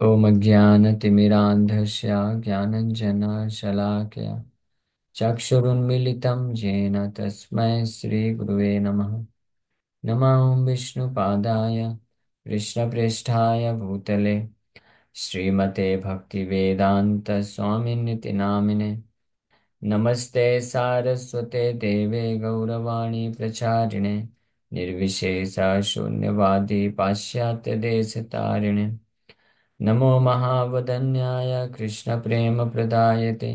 ॐ अज्ञानतिमिरान्धस्य ज्ञानञ्जनशलाकया चक्षुरुन्मीलितं येन तस्मै श्रीगुरुवे नमः। नमः विष्णुपादाय कृष्णप्रेष्ठाय भूतले श्रीमते भक्तिवेदान्तस्वामिनिति नामिने। नमस्ते सारस्वते देवे गौरवाणी प्रचारिणे निर्विशेषशून्यवादी पाश्चात्यदेशतारिणे। नमो महावदन्याय कृष्णप्रेमप्रदायते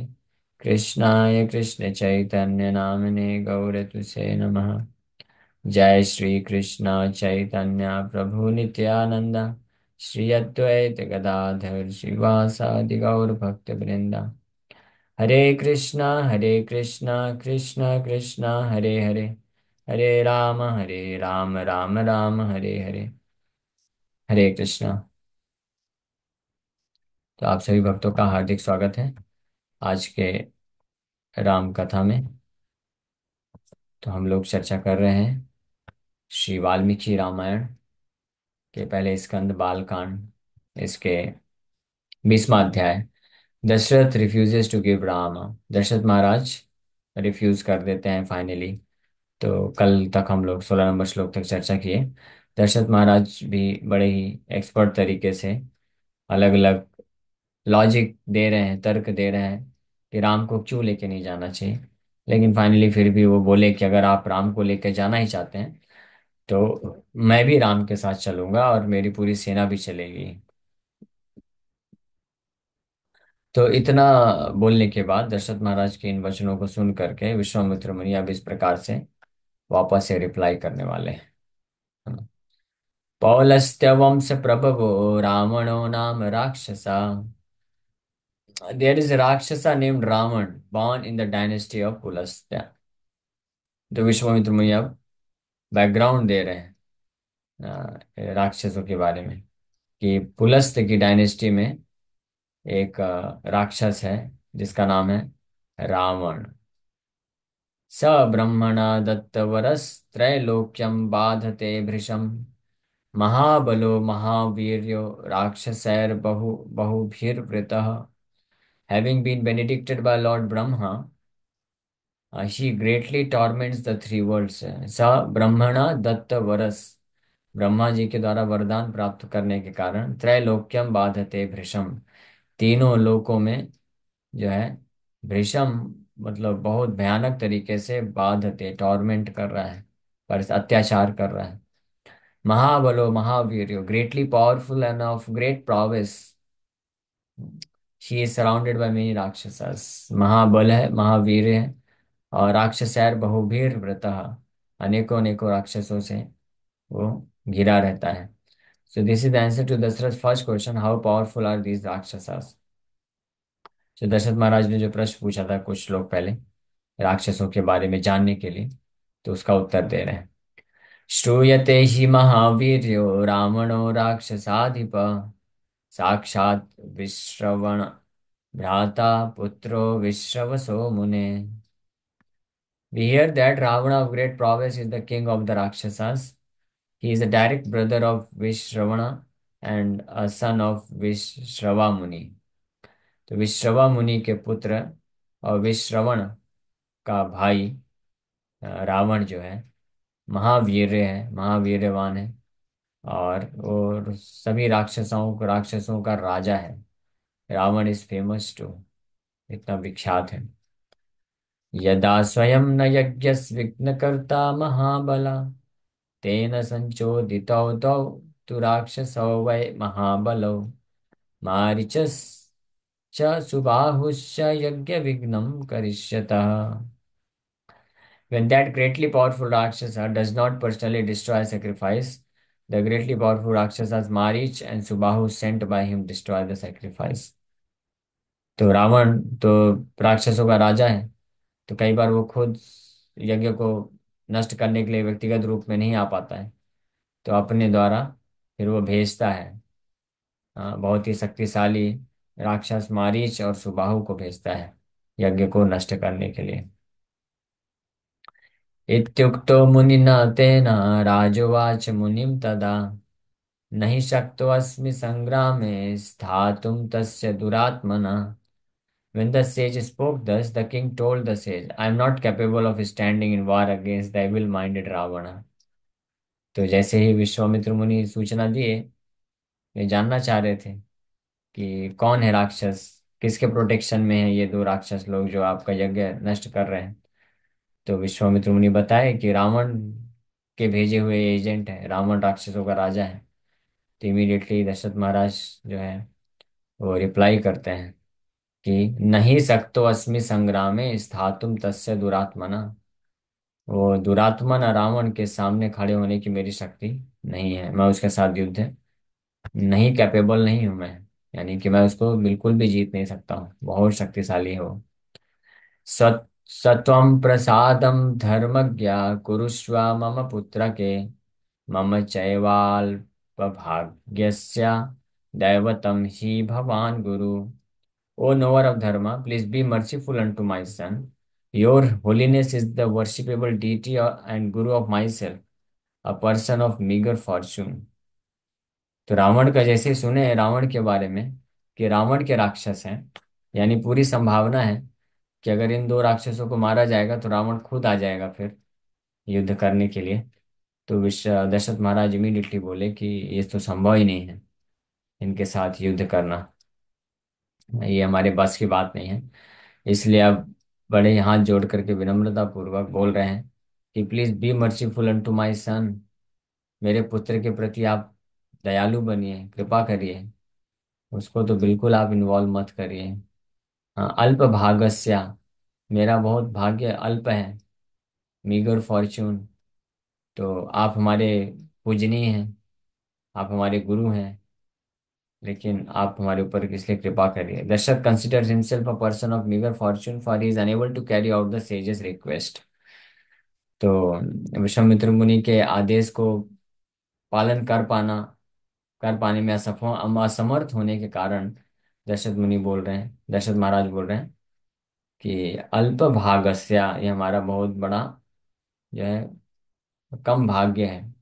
कृष्णाय कृष्णचैतन्यनामिने गौरतुसे नमः। जय श्री कृष्ण चैतन्य प्रभु नित्यानंद श्री अद्वैत गदाधर श्रीवासादि गौर भक्त वृंदा। हरे कृष्णा कृष्ण कृष्ण हरे हरे, हरे राम राम राम हरे हरे। हरे कृष्णा। तो आप सभी भक्तों का हार्दिक स्वागत है आज के राम कथा में। तो हम लोग चर्चा कर रहे हैं श्री वाल्मीकि रामायण के पहले स्कंद बालकांड, इसके 20वां अध्याय। Dasharatha refuses to give Rama. Dasharatha Maharaj refuse कर देते हैं फाइनली। तो कल तक हम लोग 16 नंबर श्लोक तक चर्चा किए। दशरथ महाराज भी बड़े ही एक्सपर्ट तरीके से अलग अलग लॉजिक दे रहे हैं, तर्क दे रहे हैं कि राम को क्यों लेके नहीं जाना चाहिए। लेकिन फाइनली फिर भी वो बोले कि अगर आप राम को लेके जाना ही चाहते हैं तो मैं भी राम के साथ चलूंगा और मेरी पूरी सेना भी चलेगी। तो इतना बोलने के बाद दशरथ महाराज के इन वचनों को सुन करके विश्वामित्र मुनि अब इस प्रकार से वापस से रिप्लाई करने वाले हैं। पौलस्त्य वंश प्रभवो रावणो नाम राक्षसा। There is a Rakshasa named Ravan born in the dynasty of Pulastya। तो विश्वामित्र मुनि अब बैकग्राउंड दे रहे हैं राक्षसों के बारे में कि पुलस्त की डायनेस्टी में एक राक्षस है जिसका नाम है रावण। स ब्रह्मणा दत्तवरस्त्रैलोक्यं बाधते भृशं महाबलो महावीर्यो राक्षसैर्बहु बहुभिर्वृतः। Having been benedicted by Lord Brahma, he greatly torments the three worlds। स ब्रह्मणा दत्त वरस, ब्रह्मा जी के द्वारा वरदान प्राप्त करने के कारण त्रैलोक्यम बाधते भृशम, तीनों लोकों में जो है भृशम मतलब बहुत भयानक तरीके से बाधते टॉर्मेंट कर रहा है, पर अत्याचार कर रहा है। महाबलो महावीर, greatly powerful and of great prowess, she is surrounded by many rakshasas. महाबल है, महावीर है, और राक्षसैर बहुभीर व्रतः, अनेकों अनेकों राक्षसों से वो घिरा रहता है। So this is the answer to Dasharath first question, how powerful are these rakshasas. तो दशरथ महाराज ने जो प्रश्न पूछा था कुछ श्लोक पहले राक्षसों के बारे में जानने के लिए, तो उसका उत्तर दे रहे हैं। श्रूयते हि महावीर्यो रावणो राक्षसाधिप, साक्षात् विश्रवण भ्राता पुत्रो विश्रवसो मुने। We hear that Ravana of great prowess is the king of the Rakshasas. He is a direct brother of Vishravana and a son of Vishrava Muni। तो विश्रवा मुनि के पुत्र और विश्रवण का भाई रावण जो है महावीर है, महावीरवान है, और सभी राक्षसों का राजा है। रावण इज फेमस टू, इतना विख्यात है। यदा स्वयं न यज्ञस्विघ्नकर्ता महाबला, तेन संचोदितौ तौ तु राक्षसौ वै महाबलौ, मारीचश्च सुबाहुश्च यज्ञविघ्नं करिष्यतः। When that greatly powerful Rakshasa does not personally destroy sacrifice, the greatly powerful Rakshasas Marich and Subahu sent by him destroy the sacrifice। तो रावण तो राक्षसों का राजा है, तो कई बार वो खुद यज्ञ को नष्ट करने के लिए व्यक्तिगत रूप में नहीं आ पाता है, तो अपने द्वारा फिर वो भेजता है बहुत ही शक्तिशाली राक्षस मारीच और सुबाहु को भेजता है यज्ञ को नष्ट करने के लिए। इत्युक्तो मुनिना तेन राजोवाच मुनिम तदा, नहि शक्तोऽस्मि संग्रामे स्थातुं तस्य दुरात्मना। When the sage spoke thus, the king told the sage, I am not capable of standing in war against the evil-minded Ravana. तो जैसे ही विश्वामित्र मुनि सूचना दिए, ये जानना चाह रहे थे कि कौन है राक्षस, किसके प्रोटेक्शन में है ये दो राक्षस लोग जो आपका यज्ञ नष्ट कर रहे हैं। तो विश्वामित्र मुनि बताए कि रावण के भेजे हुए एजेंट है, रावण राक्षसों का राजा है। तो इमीडिएटली दशरथ महाराज जो है वो रिप्लाई करते हैं कि नहीं सक्तो अस्मि संग्रामे स्थातुम तस्य दुरात्मना। वो दुरात्मन रावण के सामने खड़े होने की मेरी शक्ति नहीं है, मैं उसके साथ युद्ध नहीं कैपेबल नहीं हूं मैं, यानी कि मैं उसको बिल्कुल भी जीत नहीं सकता हूँ, बहुत शक्तिशाली है वो। सत सत्वं प्रसादम धर्मज्ञा कुरुष्व मम पुत्र के मम चैवाल्पभाग्यस्य दैवतम ही भवान गुरु। O knower of dharma, please be merciful unto my son. Your holiness is the worshipable deity and guru of myself, a person of meager fortune. तो रावण का जैसे सुने रावण के बारे में कि रावण के राक्षस हैं, यानी पूरी संभावना है कि अगर इन दो राक्षसों को मारा जाएगा तो रावण खुद आ जाएगा फिर युद्ध करने के लिए। तो विश्व दशरथ महाराज इमीडिएटली बोले कि ये तो संभव ही नहीं है इनके साथ युद्ध करना, ये हमारे बस की बात नहीं है। इसलिए अब बड़े हाथ जोड़ करके विनम्रता पूर्वक बोल रहे हैं कि please be merciful unto my son, मेरे पुत्र के प्रति आप दयालु बनिए, कृपा करिए, उसको तो बिल्कुल आप इन्वॉल्व मत करिए। हाँ, अल्प भागस्या, मेरा बहुत भाग्य अल्प है, मीगर फॉर्च्यून। तो आप हमारे पूजनीय हैं, आप हमारे गुरु हैं, लेकिन आप हमारे ऊपर इसलिए कृपा करिए। Dasharatha considers himself a person of meagre fortune for he is unable to carry out the sage's request. तो विश्वामित्र मुनि के आदेश को पालन कर पाने में असमर्थ होने के कारण दशरथ मुनि बोल रहे हैं, दशरथ महाराज बोल रहे हैं कि अल्प भागस्या, ये हमारा बहुत बड़ा जो है कम भाग्य है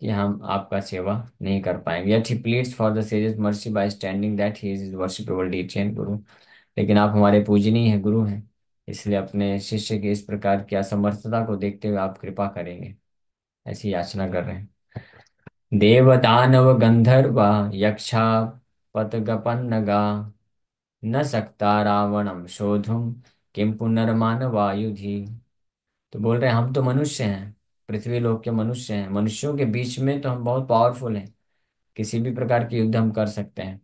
कि हम आपका सेवा नहीं कर पाएंगे। Yet he pleads for the sage's mercy by standing that he is worshipable deity and guru. लेकिन आप हमारे पूजनीय हैं, गुरु हैं, इसलिए अपने शिष्य की इस प्रकार की असमर्थता को देखते हुए आप कृपा करेंगे, ऐसी याचना कर रहे हैं। देव दानव गंधर्व यक्षा पतगपन्नगा न सकता रावणम शोधुम किम पुनर्मानवायुधि। तो बोल रहे हैं हम तो मनुष्य हैं, पृथ्वी लोक के मनुष्य हैं, मनुष्यों के बीच में तो हम बहुत पावरफुल हैं, किसी भी प्रकार के युद्ध हम कर सकते हैं।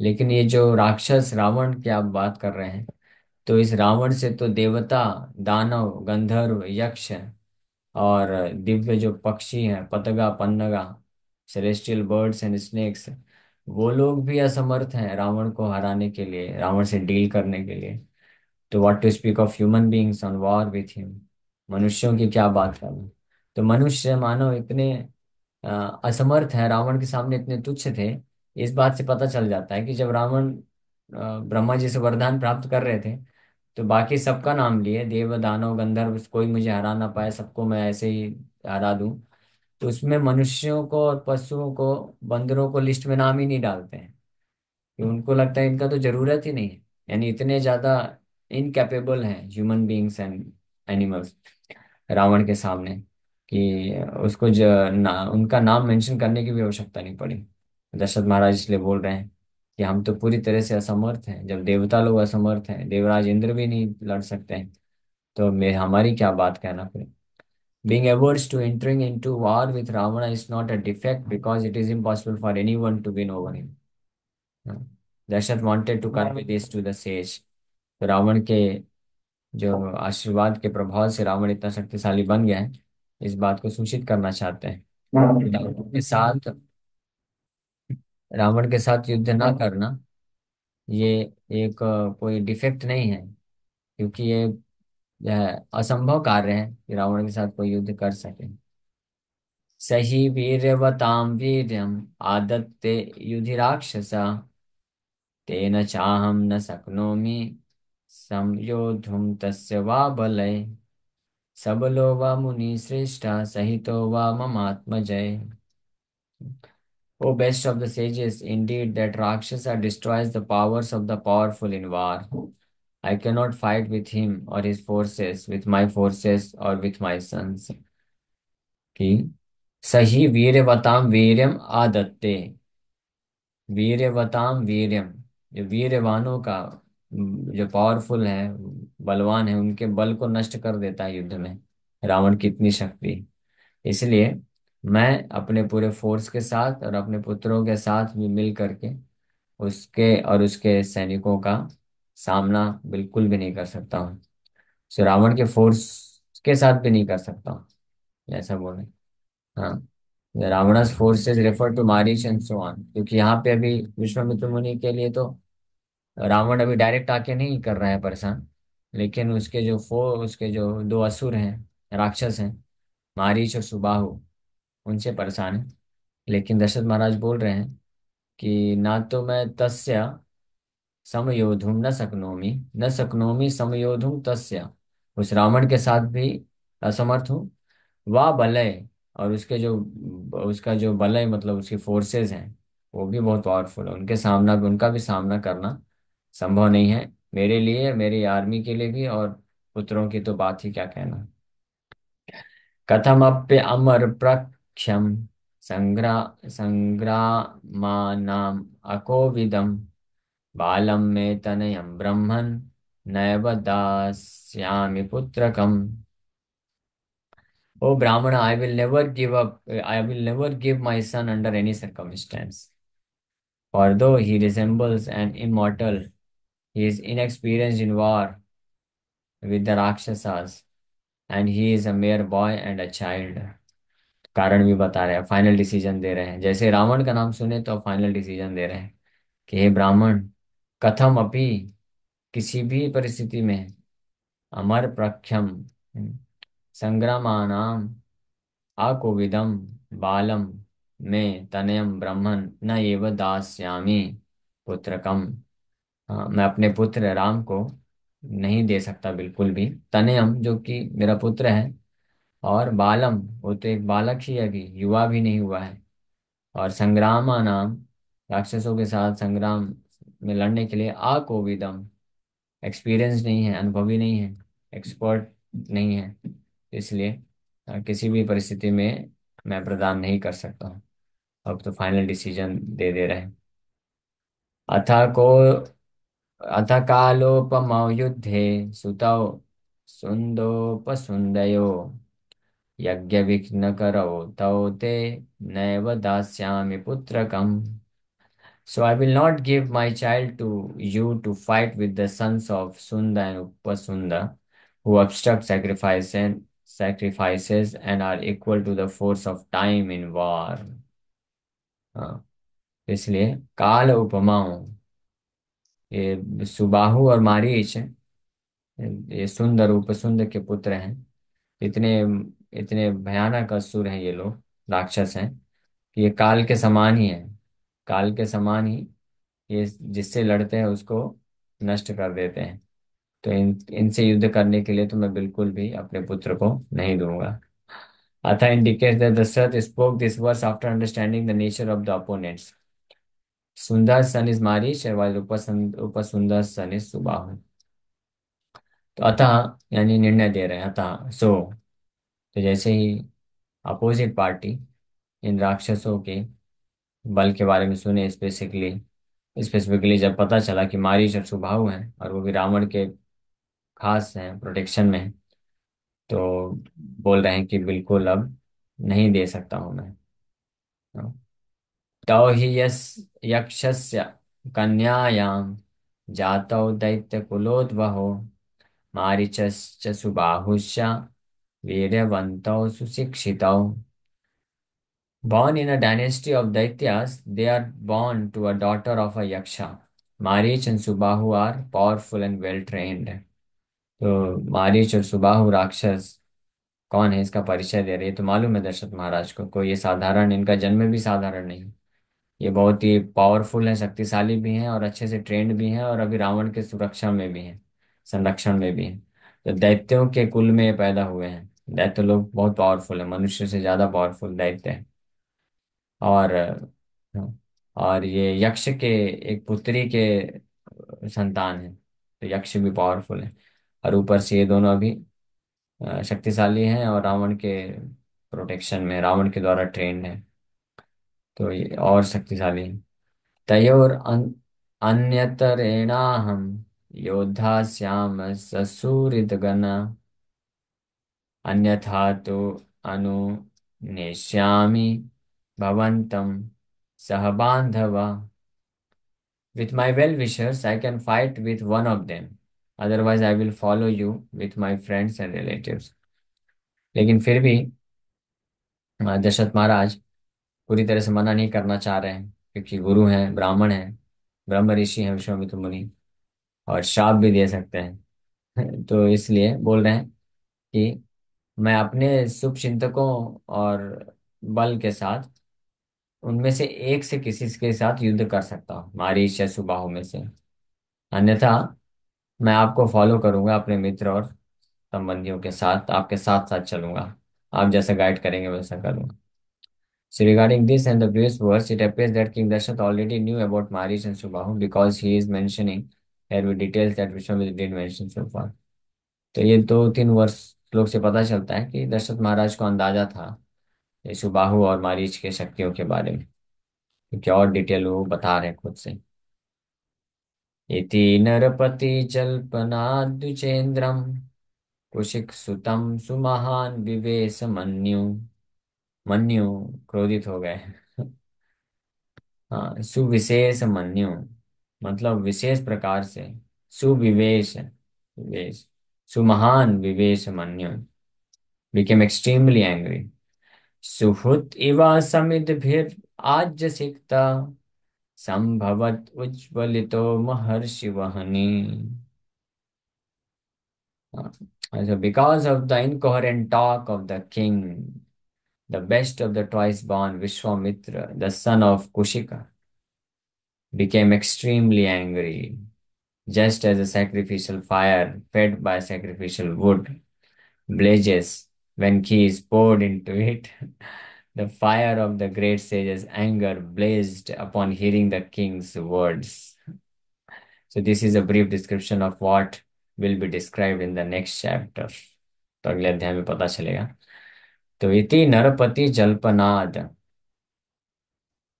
लेकिन ये जो राक्षस रावण की आप बात कर रहे हैं, तो इस रावण से तो देवता, दानव, गंधर्व, यक्ष और दिव्य जो पक्षी हैं, पतंगा पन्नगा, सेलेस्टियल बर्ड्स एंड स्नेक्स, वो लोग भी असमर्थ हैं रावण को हराने के लिए, रावण से डील करने के लिए। तो what to speak of human beings on war with him, मनुष्यों की क्या बात करना। तो मनुष्य मानव इतने असमर्थ हैं, रावण के सामने इतने तुच्छ थे। इस बात से पता चल जाता है कि जब रावण ब्रह्मा जी से वरदान प्राप्त कर रहे थे तो बाकी सबका नाम लिए, देव दानव गंधर्व, कोई मुझे हरा ना पाए, सबको मैं ऐसे ही हरा दूं। तो उसमें मनुष्यों को और पशुओं को, बंदरों को लिस्ट में नाम ही नहीं डालते हैं कि उनको लगता है इनका तो जरूरत ही नहीं है, यानी इतने ज्यादा इनकैपेबल हैं human beings and animals Ravana के सामने कि उसको उनका नाम मेंशन करने की भी आवश्यकता नहीं पड़ी। दशरथ महाराज इसलिए बोल रहे हैं कि हम तो पूरी तरह से असमर्थ हैं, जब देवता लोग असमर्थ हैं, देवराज इंद्र भी नहीं लड़ सकते हैं, तो मैं हमारी क्या बात कहना फिर। Being averse to entering into war with Ravana is not a defect because it is impossible for anyone to win over him. Dasharath wanted to convey this to the sage। तो रावण के जो आशीर्वाद के प्रभाव से रावण इतना शक्तिशाली बन गया है, इस बात को सूचित करना चाहते हैं। रावण के साथ युद्ध ना करना ये एक कोई डिफेक्ट नहीं है, क्योंकि ये यह असंभव कार्य है कि रावण के साथ कोई युद्ध कर सके। सही वीर्यवतां वीर्यम् आदत्ते युधि राक्षसा तेन चाहम न शक्नोमि संयोद्धुं तस्य वा बलय सबलो वा मुनि श्रेष्ठा सहितो वा ममात्मजय। O best of the sages, indeed that Rakshasa destroys the powers of the powerful in war. I cannot fight with him or his forces, with my forces or with my sons. कि सही वीरवताम वीर्यम आदत्ते, वीरवताम वीर्यम, जो वीरवानों का जो powerful है, बलवान है, उनके बल को नष्ट कर देता है युद्ध में रावण की इतनी शक्ति। इसलिए मैं अपने पूरे फोर्स के साथ और अपने पुत्रों के साथ भी मिल करके उसके और उसके सैनिकों का सामना बिल्कुल भी नहीं कर सकता हूँ। सो रावण के फोर्स के साथ भी नहीं कर सकता हूँ, ऐसा बोले। हाँ, Ravana's forces refer to Maricha and so on, क्योंकि यहाँ पे अभी विश्वामित्र मुनि के लिए तो रावण अभी डायरेक्ट आके नहीं कर रहा है परेशान, लेकिन उसके जो दो असुर हैं, राक्षस हैं, मारीच और सुबाहु, उनसे परेशान है। लेकिन दशरथ महाराज बोल रहे हैं कि ना तो मैं तस्य समयोधुम न शक्नोमि समयोधुम तस्य, उस रावण के साथ भी असमर्थ हूँ। वाह बलय, और उसका जो बलय मतलब उसकी फोर्सेस हैं, वो भी बहुत पावरफुल है, उनका भी सामना करना संभव नहीं है मेरे लिए, मेरी आर्मी के लिए भी, और पुत्रों की तो बात ही क्या कहना। कथमप्य अमर प्रख्यम संग्रा संग्रामानाम अकोविदम बालम में तनयम ब्रह्मन नैव दास्यामि पुत्रकम। O Brahmin, I will never give my son under any circumstance, for though he resembles an immortal, he is inexperienced in war with the Rakshasas, and he is a mere boy and a child। कारण भी बता रहे हैं, final decision दे रहे हैं, जैसे रावण का नाम सुने तो फाइनल डिसीजन दे रहे हैं कि हे ब्राह्मण, कथम अपि, किसी भी परिस्थिति में, अमर प्रख्यम संग्रामानाम अकोविदम बालम में तनयम ब्रह्मन न एव दास्यामि पुत्रकम। हाँ, मैं अपने पुत्र राम को नहीं दे सकता बिल्कुल भी। तनयम जो कि मेरा पुत्र है, और बालम वो तो एक बालक ही है, अभी युवा भी नहीं हुआ है। और संग्रामा नाम, राक्षसों के साथ संग्राम में लड़ने के लिए अकोविदम, एक्सपीरियंस नहीं है, अनुभवी नहीं है, एक्सपर्ट नहीं है, इसलिए किसी भी परिस्थिति में मैं प्रदान नहीं कर सकता हूँ। अब तो फाइनल डिसीजन दे रहे हैं। अथ को अथ कालोपमौ युद्धे सुतौ सुन्दोपसुन्दयो यज्ञविघ्नकरौ तौ ते नैव दास्यामि पुत्रकम्। So I will not give my child to you to fight with the sons of Sunda and Upasunda, who obstruct sacrifices and are equal to the force of time in war। हाँ, इसलिए काल उपमाओं, ये सुबाहु और मारीच, ये सुंदर उपसुंद के पुत्र हैं। इतने इतने भयानक असुर हैं ये लोग, राक्षस हैं, कि ये काल के समान ही है, काल के समान ही, ये जिससे लड़ते हैं उसको नष्ट कर देते हैं। तो इनसे युद्ध करने के लिए तो मैं बिल्कुल भी अपने पुत्र को नहीं दूंगा। अतः indicates that Dasharath spoke this verse after understanding the nature of the opponents. Sundar son is Maricha while Upasundar son is Subahu. तो अतः यानी निर्णय दे रहे हैं, अतः सो, तो जैसे ही अपोजिट पार्टी इन राक्षसों के बल के बारे में सुने, स्पेसिफिकली जब पता चला कि मारीच और सुबाहु हैं और वो भी रावण के खास हैं, प्रोटेक्शन में हैं, तो बोल रहे हैं कि बिल्कुल अब नहीं दे सकता हूं मैं। तौ हि yes यक्षस्य कन्यायां जातौ दैत्यकुलोद्भवो मारीचश्च सुबाहुश्च वीर्यवन्तौ सुशिक्षितौ। Born in a dynasty of Daityas, they are born to a daughter of a Yaksha. Marich and Subahu are powerful and well trained। तो मारीच और सुबाहु राक्षस कौन है, इसका परिचय दे रही है। तो मालूम है दशरथ महाराज को, कोई ये साधारण, इनका जन्म भी साधारण नहीं, ये बहुत ही पावरफुल है, शक्तिशाली भी हैं और अच्छे से ट्रेंड भी हैं, और अभी रावण के सुरक्षा में भी हैं, संरक्षण में भी हैं। तो दैत्यों के कुल में ये पैदा हुए हैं। दैत्य लोग बहुत पावरफुल है, मनुष्य से ज्यादा पावरफुल दैत्य है। और और ये यक्ष के एक पुत्री के संतान है, तो यक्ष भी पावरफुल है। और ऊपर से ये दोनों अभी शक्तिशाली हैं, और रावण के प्रोटेक्शन में, रावण के द्वारा ट्रेंड है, तो ये और शक्तिशाली है। तयोर अन्यतरेणाहम योद्धा श्याम ससूरित गण, अन्यथा तो अनु नेष्यामि भवन्तं सह बांधवा। With my well-wishers, I can fight with one of them. Otherwise, I will follow you with my friends and relatives. लेकिन फिर भी दशरथ महाराज पूरी तरह से मना नहीं करना चाह रहे हैं, क्योंकि गुरु हैं, ब्राह्मण हैं, ब्रह्म ऋषि हैं विश्वामित्र मुनि, और श्राप भी दे सकते हैं। तो इसलिए बोल रहे हैं कि मैं अपने शुभ चिंतकों और बल के साथ उनमें से एक से किसी के साथ युद्ध कर सकता हूँ, मारीच या सुबाहु में से। अन्यथा मैं आपको फॉलो करूंगा, अपने मित्र और संबंधियों के साथ आपके साथ साथ चलूंगा, आप जैसा गाइड करेंगे वैसा करूंगा। So regarding this and the previous verse, it appears that King Dasharatha already knew about Marich and Subahu, because he is mentioning here with details that Vishwamitra did mention so far. तो ये दो तीन वर्ष श्लोक से पता चलता है कि दशरथ महाराज को अंदाजा था ये सुबाहु और मारीच के शक्तियों के बारे में, क्योंकि और डिटेल वो बता रहे हैं खुद से। इति नरपति जल्पनाद्विचेन्द्रम कुशिक सुतम सुमहान विवेश मन्यु। मन्यु क्रोधित हो गए। हाँ, सुविशेष मन्यु मतलब विशेष प्रकार से, सुविवेश विवेश, सुमहान विवेश मन्यु became extremely angry। सुहृत इव समिद्भिर आज्य सिक्ता संभवत उज्ज्वलितो महर्षि वहनी। So because of the incoherent talk of the king, the best of the twice born Vishwamitra, the son of Kushika, became extremely angry, just as a sacrificial fire fed by sacrificial wood blazes when ghee is poured into it. The fire of the great sage's anger blazed upon hearing the king's words. So this is a brief description of what will be described in the next chapter. तो अगले अध्याय में पता चलेगा। तो इति नरपति जल्पनाद,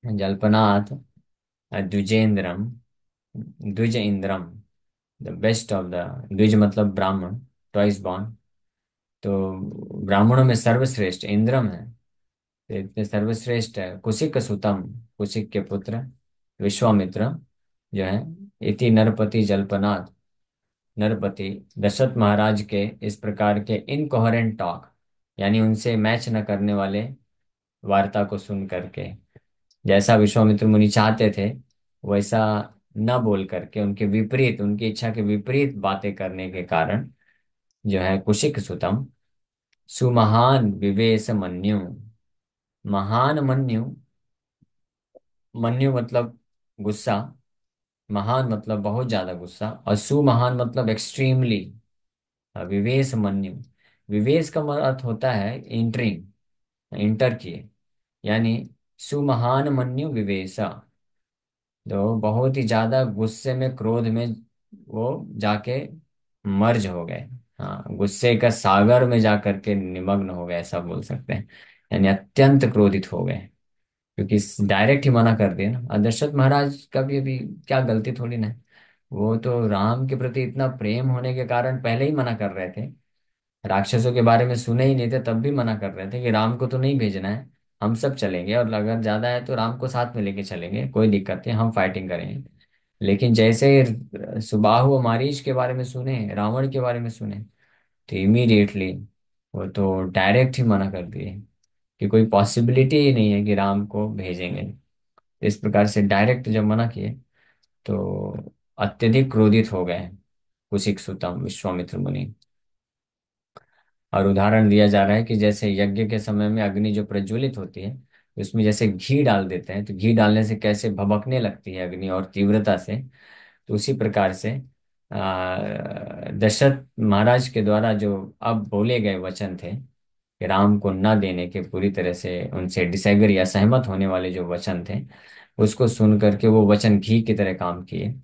जल्पनाथ द्विजेंद्रम, द्विज इंद्रम, the best of the, द्विज मतलब ब्राह्मण, ट्वाइस बॉर्न, तो ब्राह्मणों में सर्वश्रेष्ठ इंद्रम है, तो इतने सर्वश्रेष्ठ है कुशिक सुतम, कुशिक के पुत्र विश्वामित्र जो है, इति नरपति जल्पनाथ, नरपति दशरथ महाराज के इस प्रकार के इनकोहेरेंट टॉक, यानी उनसे मैच न करने वाले वार्ता को सुन करके, जैसा विश्वामित्र मुनि चाहते थे वैसा न बोल करके, उनके विपरीत, उनकी इच्छा के विपरीत बातें करने के कारण जो है कुशिक सुतम सुमहान विवेश मन्यु, महान मन्यु, मन्यु मतलब गुस्सा, महान मतलब बहुत ज्यादा गुस्सा, और सुमहान मतलब एक्सट्रीमली, विवेश मन्यु, विवेश का अर्थ होता है इंटरिंग, इंटर किए, यानी सुमहान मन्यु विवेशा, तो बहुत ही ज्यादा गुस्से में, क्रोध में वो जाके मर्ज हो गए। हाँ, गुस्से का सागर में जाकर के निमग्न हो गए, ऐसा बोल सकते हैं, यानी अत्यंत क्रोधित हो गए, क्योंकि डायरेक्ट ही मना कर दिया ना। और दशरथ महाराज का भी अभी क्या गलती थोड़ी ना है, वो तो राम के प्रति इतना प्रेम होने के कारण पहले ही मना कर रहे थे, राक्षसों के बारे में सुने ही नहीं थे तब भी मना कर रहे थे कि राम को तो नहीं भेजना है, हम सब चलेंगे, और अगर ज्यादा है तो राम को साथ में लेके चलेंगे, कोई दिक्कत नहीं, हम फाइटिंग करेंगे। लेकिन जैसे सुबाहु और मारीच के बारे में सुने, रावण के बारे में सुने, तो इमीडिएटली वो तो डायरेक्ट ही मना कर दिए कि कोई पॉसिबिलिटी ही नहीं है कि राम को भेजेंगे। इस प्रकार से डायरेक्ट जब मना किए तो अत्यधिक क्रोधित हो गए कुशिक सुतम विश्वामित्र मुनि। और उदाहरण दिया जा रहा है कि जैसे यज्ञ के समय में अग्नि जो प्रज्वलित होती है, उसमें जैसे घी डाल देते हैं, तो घी डालने से कैसे भभकने लगती है अग्नि और तीव्रता से, तो उसी प्रकार से दशरथ महाराज के द्वारा जो अब बोले गए वचन थे, कि राम को न देने के पूरी तरह से उनसे डिसएग्री, असहमत होने वाले जो वचन थे, उसको सुन करके वो वचन घी की तरह काम किए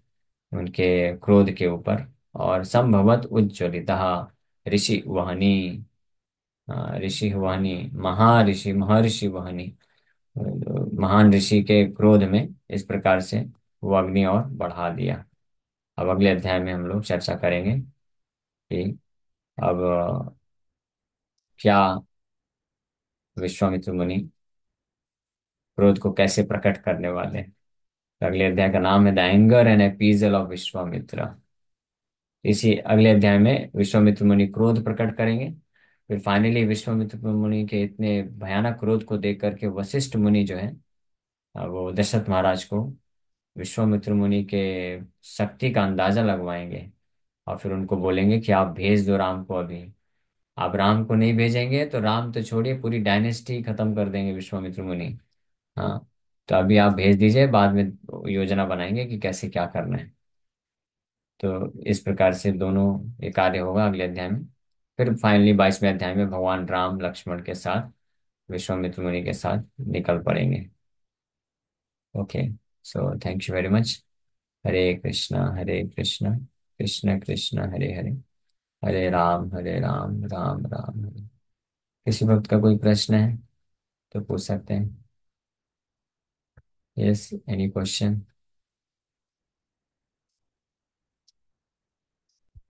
उनके क्रोध के ऊपर। और संभवत उज्ज्वलितः ऋषि वहनी, ऋषि वहनी, महर्षि महर्षि वहनी, महान ऋषि के क्रोध में इस प्रकार से वो अग्नि और बढ़ा दिया। अब अगले अध्याय में हम लोग चर्चा करेंगे कि अब क्या विश्वामित्र मुनि क्रोध को कैसे प्रकट करने वाले हैं। तो अगले अध्याय का नाम है the anger and appeasal of Vishwamitra. इसी अगले अध्याय में विश्वामित्र मुनि क्रोध प्रकट करेंगे। फिर फाइनली विश्वामित्र मुनि के इतने भयानक क्रोध को देख करके वशिष्ठ मुनि जो है, वो दशरथ महाराज को विश्वामित्र मुनि के शक्ति का अंदाजा लगवाएंगे। और फिर उनको बोलेंगे कि आप भेज दो राम को अभी। आप राम को नहीं भेजेंगे तो राम तो छोड़िए, पूरी डायनेस्टी खत्म कर देंगे विश्वामित्र मुनि। हाँ, तो अभी आप भेज दीजिए, बाद में योजना बनाएंगे कि कैसे क्या करना है। तो इस प्रकार से दोनों ये कार्य होगा अगले अध्याय में। फिर फाइनली 22वें अध्याय में भगवान राम लक्ष्मण के साथ विश्वामित्र मुनि के साथ निकल पड़ेंगे। Okay, so thank you very much. Hare Krishna Krishna Krishna Hare Hare, Hare Ram Ram Ram Hare. किसी वक्त का कोई प्रश्न है तो पूछ सकते हैं। Yes, any question.